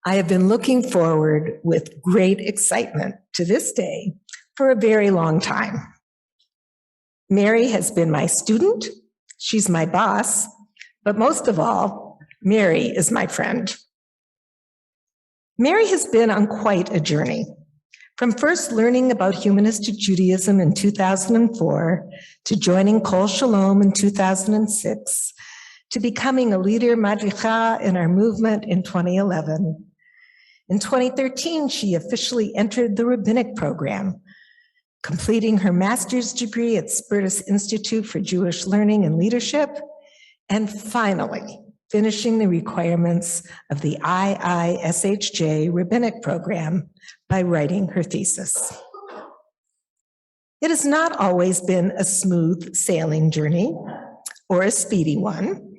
I have been looking forward with great excitement to this day for a very long time. Mary has been my student, she's my boss, but most of all, Mary is my friend. Mary has been on quite a journey, from first learning about Humanistic Judaism in 2004 to joining Kol Shalom in 2006, to becoming a leader madricha in our movement in 2011. In 2013, she officially entered the rabbinic program, completing her master's degree at Spertus Institute for Jewish Learning and Leadership, and finally finishing the requirements of the IISHJ rabbinic program by writing her thesis. It has not always been a smooth sailing journey or a speedy one,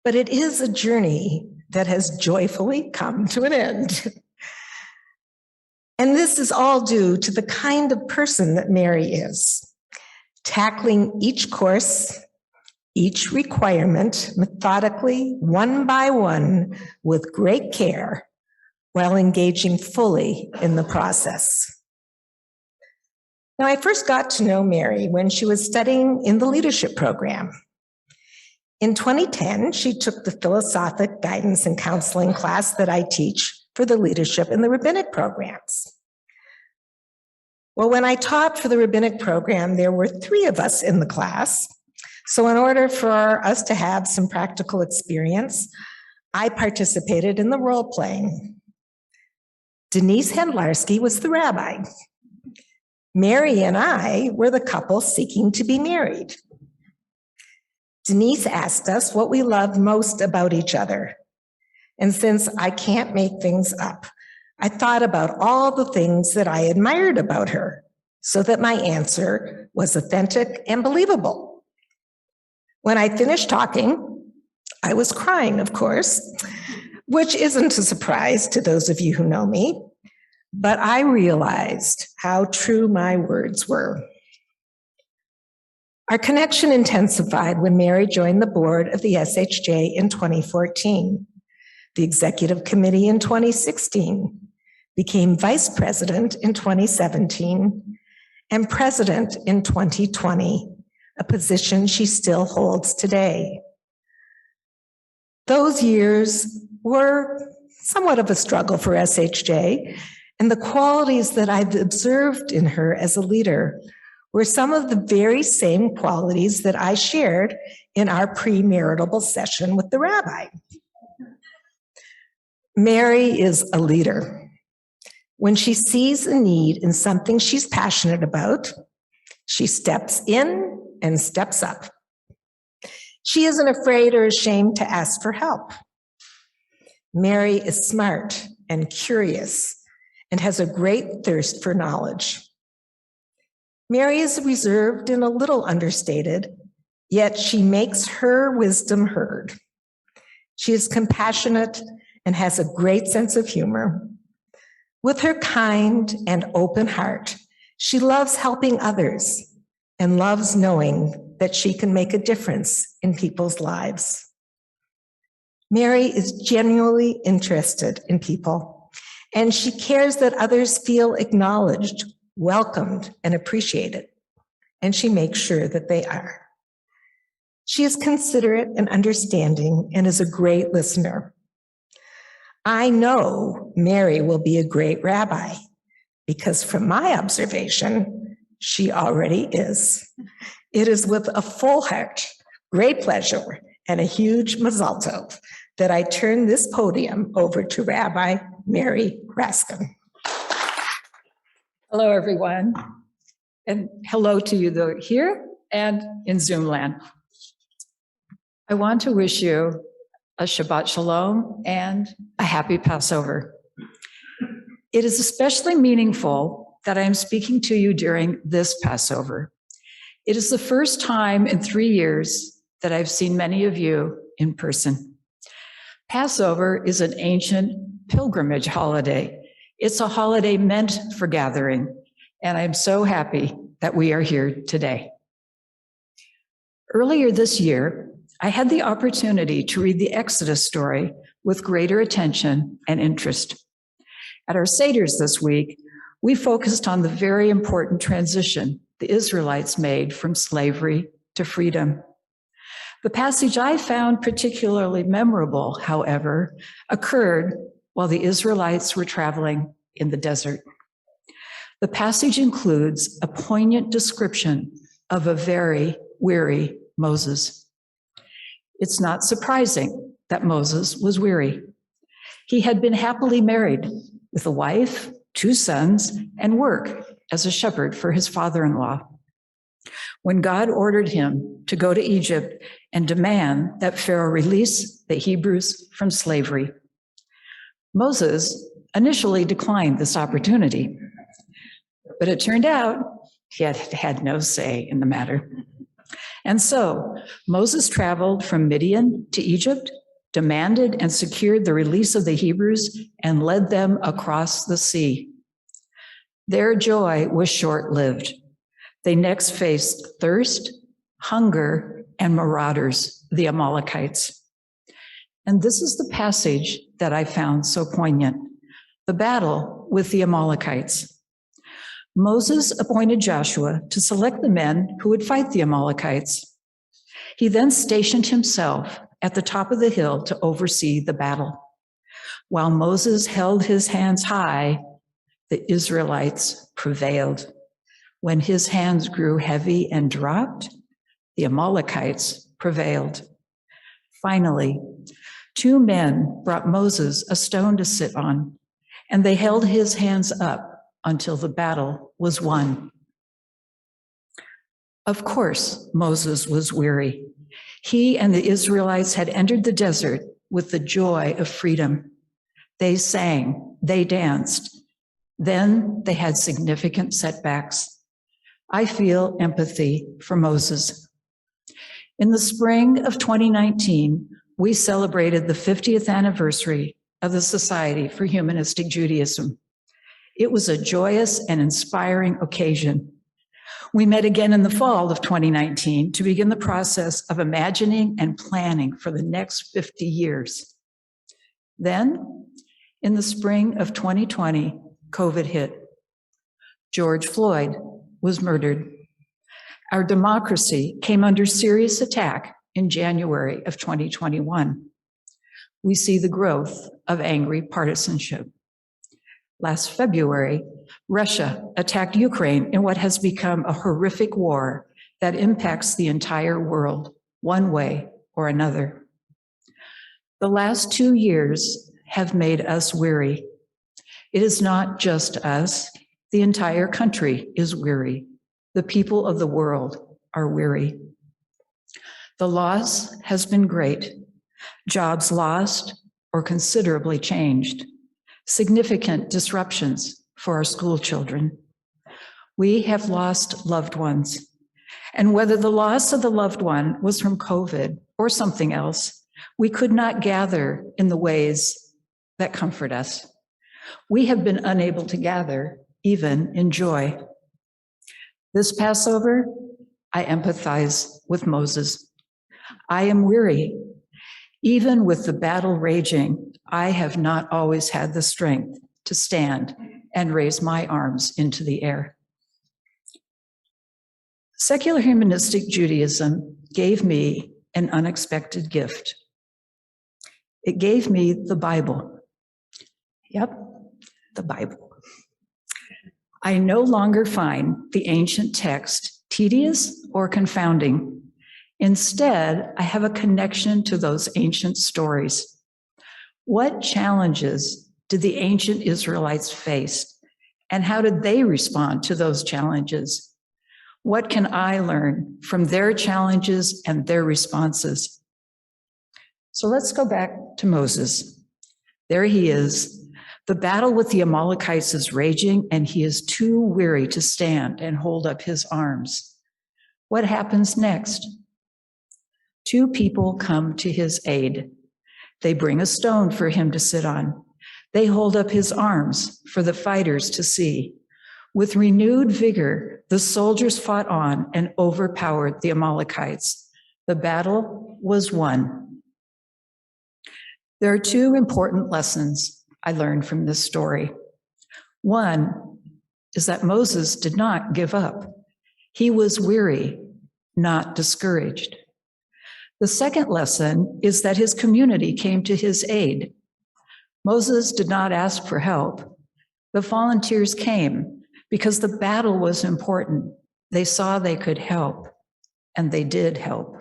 but it is a journey that has joyfully come to an end. And this is all due to the kind of person that Mary is, tackling each course, each requirement methodically, one by one, with great care, while engaging fully in the process. Now, I first got to know Mary when she was studying in the leadership program. In 2010, she took the philosophic guidance and counseling class that I teach for the leadership in the rabbinic programs. Well, when I taught for the rabbinic program, there were 3 of us in the class. So in order for us to have some practical experience, I participated in the role playing. Denise Hendlarsky was the rabbi. Mary and I were the couple seeking to be married. Denise asked us what we loved most about each other. And since I can't make things up, I thought about all the things that I admired about her so that my answer was authentic and believable. When I finished talking, I was crying, of course, which isn't a surprise to those of you who know me, but I realized how true my words were. Our connection intensified when Mary joined the board of the SHJ in 2014, the executive committee in 2016, became vice president in 2017, and president in 2020, a position she still holds today. Those years were somewhat of a struggle for SHJ, and the qualities that I've observed in her as a leader were some of the very same qualities that I shared in our premarital session with the rabbi. Mary is a leader. When she sees a need in something she's passionate about, she steps in and steps up. She isn't afraid or ashamed to ask for help. Mary is smart and curious and has a great thirst for knowledge. Mary is reserved and a little understated, yet she makes her wisdom heard. She is compassionate and has a great sense of humor. With her kind and open heart, she loves helping others and loves knowing that she can make a difference in people's lives. Mary is genuinely interested in people, and she cares that others feel acknowledged, welcomed, and appreciated, and she makes sure that they are. She is considerate and understanding and is a great listener. I know Mary will be a great rabbi because from my observation, she already is. It is with a full heart, great pleasure, and a huge mazal tov that I turn this podium over to Rabbi Mary Raskin. Hello, everyone, and hello to you though here and in Zoom land. I want to wish you a Shabbat Shalom and a happy Passover. It is especially meaningful that I am speaking to you during this Passover. It is the first time in 3 years that I've seen many of you in person. Passover is an ancient pilgrimage holiday. It's a holiday meant for gathering, and I'm so happy that we are here today. Earlier this year, I had the opportunity to read the Exodus story with greater attention and interest. At our Seders this week, we focused on the very important transition the Israelites made from slavery to freedom. The passage I found particularly memorable, however, occurred while the Israelites were traveling in the desert. The passage includes a poignant description of a very weary Moses. It's not surprising that Moses was weary. He had been happily married with a wife, 2 sons, and work as a shepherd for his father-in-law. When God ordered him to go to Egypt and demand that Pharaoh release the Hebrews from slavery, Moses initially declined this opportunity, but it turned out he had no say in the matter. And so Moses traveled from Midian to Egypt, demanded and secured the release of the Hebrews, and led them across the sea. Their joy was short-lived. They next faced thirst, hunger, and marauders, the Amalekites. And this is the passage that I found so poignant, the battle with the Amalekites. Moses appointed Joshua to select the men who would fight the Amalekites. He then stationed himself at the top of the hill to oversee the battle. While Moses held his hands high, the Israelites prevailed. When his hands grew heavy and dropped, the Amalekites prevailed. Finally, 2 men brought Moses a stone to sit on, and they held his hands up until the battle was won. Of course, Moses was weary. He and the Israelites had entered the desert with the joy of freedom. They sang, they danced. Then they had significant setbacks. I feel empathy for Moses. In the spring of 2019, we celebrated the 50th anniversary of the Society for Humanistic Judaism. It was a joyous and inspiring occasion. We met again in the fall of 2019 to begin the process of imagining and planning for the next 50 years. Then, in the spring of 2020, COVID hit. George Floyd was murdered. Our democracy came under serious attack in January of 2021. We see the growth of angry partisanship. Last February, Russia attacked Ukraine in what has become a horrific war that impacts the entire world, one way or another. The last 2 years have made us weary. It is not just us. The entire country is weary. The people of the world are weary. The loss has been great. Jobs lost or considerably changed. Significant disruptions for our school children. We have lost loved ones. And whether the loss of the loved one was from COVID or something else, we could not gather in the ways that comfort us. We have been unable to gather even in joy. This Passover, I empathize with Moses. I am weary. Even with the battle raging, I have not always had the strength to stand and raise my arms into the air. Secular humanistic Judaism gave me an unexpected gift. It gave me the Bible. Yep, the Bible. I no longer find the ancient text tedious or confounding. Instead, I have a connection to those ancient stories. What challenges did the ancient Israelites face, and how did they respond to those challenges? What can I learn from their challenges and their responses? So let's go back to Moses. There he is. The battle with the Amalekites is raging, and he is too weary to stand and hold up his arms. What happens next? 2 people come to his aid. They bring a stone for him to sit on. They hold up his arms for the fighters to see. With renewed vigor, the soldiers fought on and overpowered the Amalekites. The battle was won. There are two important lessons I learned from this story. One is that Moses did not give up. He was weary, not discouraged. The second lesson is that his community came to his aid. Moses did not ask for help. The volunteers came because the battle was important. They saw they could help, and they did help.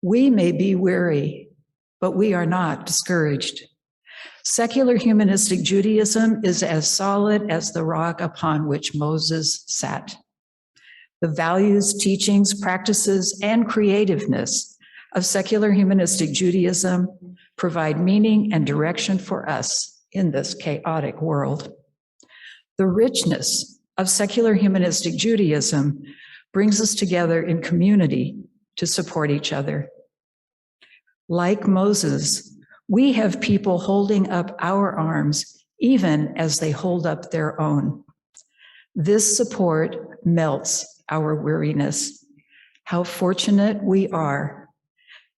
We may be weary, but we are not discouraged. Secular humanistic Judaism is as solid as the rock upon which Moses sat. The values, teachings, practices, and creativeness of secular humanistic Judaism provide meaning and direction for us in this chaotic world. The richness of secular humanistic Judaism brings us together in community to support each other. Like Moses, we have people holding up our arms even as they hold up their own. This support melts our weariness. How fortunate we are.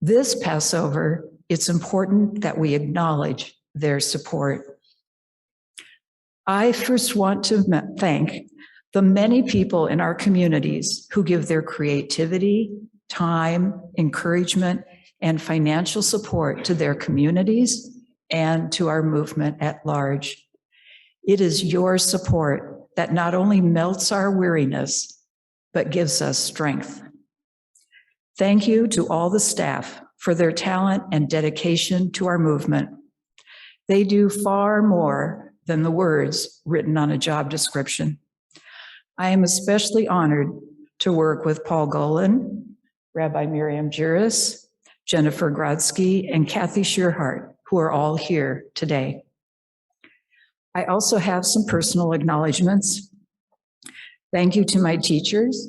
This Passover, it's important that we acknowledge their support. I first want to thank the many people in our communities who give their creativity, time, encouragement, and financial support to their communities and to our movement at large. It is your support that not only melts our weariness, but gives us strength. Thank you to all the staff for their talent and dedication to our movement. They do far more than the words written on a job description. I am especially honored to work with Paul Golan, Rabbi Miriam Jerris, Jennifer Grodsky, and Kathy Shearhart, who are all here today. I also have some personal acknowledgements. Thank you to my teachers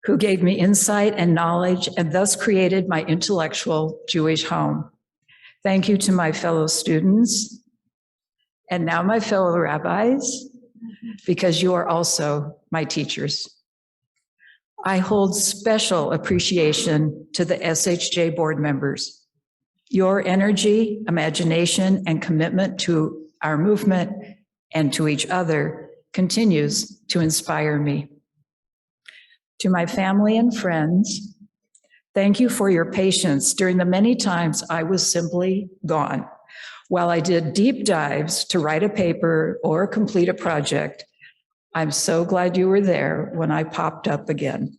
who gave me insight and knowledge and thus created my intellectual Jewish home. Thank you to my fellow students and now my fellow rabbis, because you are also my teachers. I hold special appreciation to the SHJ board members. Your energy, imagination, and commitment to our movement and to each other continues to inspire me. To my family and friends, thank you for your patience during the many times I was simply gone. While I did deep dives to write a paper or complete a project, I'm so glad you were there when I popped up again.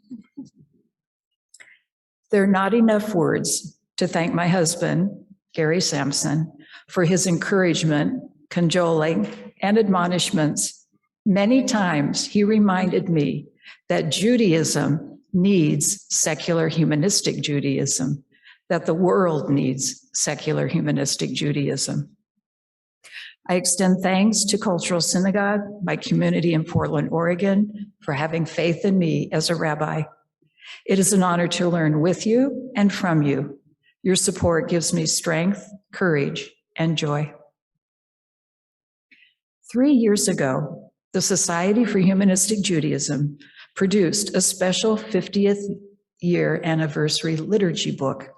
There are not enough words to thank my husband, Gary Sampson, for his encouragement, cajoling, and admonishments. Many times he reminded me that Judaism needs secular humanistic Judaism, that the world needs secular humanistic Judaism. I extend thanks to Cultural Synagogue, my community in Portland, Oregon, for having faith in me as a rabbi. It is an honor to learn with you and from you. Your support gives me strength, courage, and joy. 3 years ago, the Society for Humanistic Judaism produced a special 50th year anniversary liturgy book.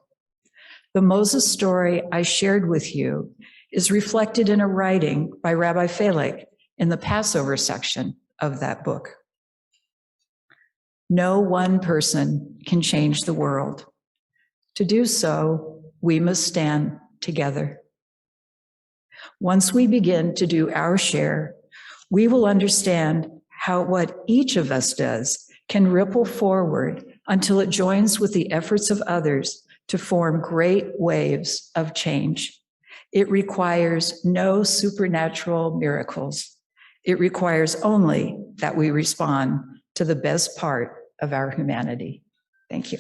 The Moses story I shared with you is reflected in a writing by Rabbi Felix in the Passover section of that book. No one person can change the world. To do so, we must stand together. Once we begin to do our share, we will understand how what each of us does can ripple forward until it joins with the efforts of others to form great waves of change. It requires no supernatural miracles. It requires only that we respond to the best part of our humanity. Thank you.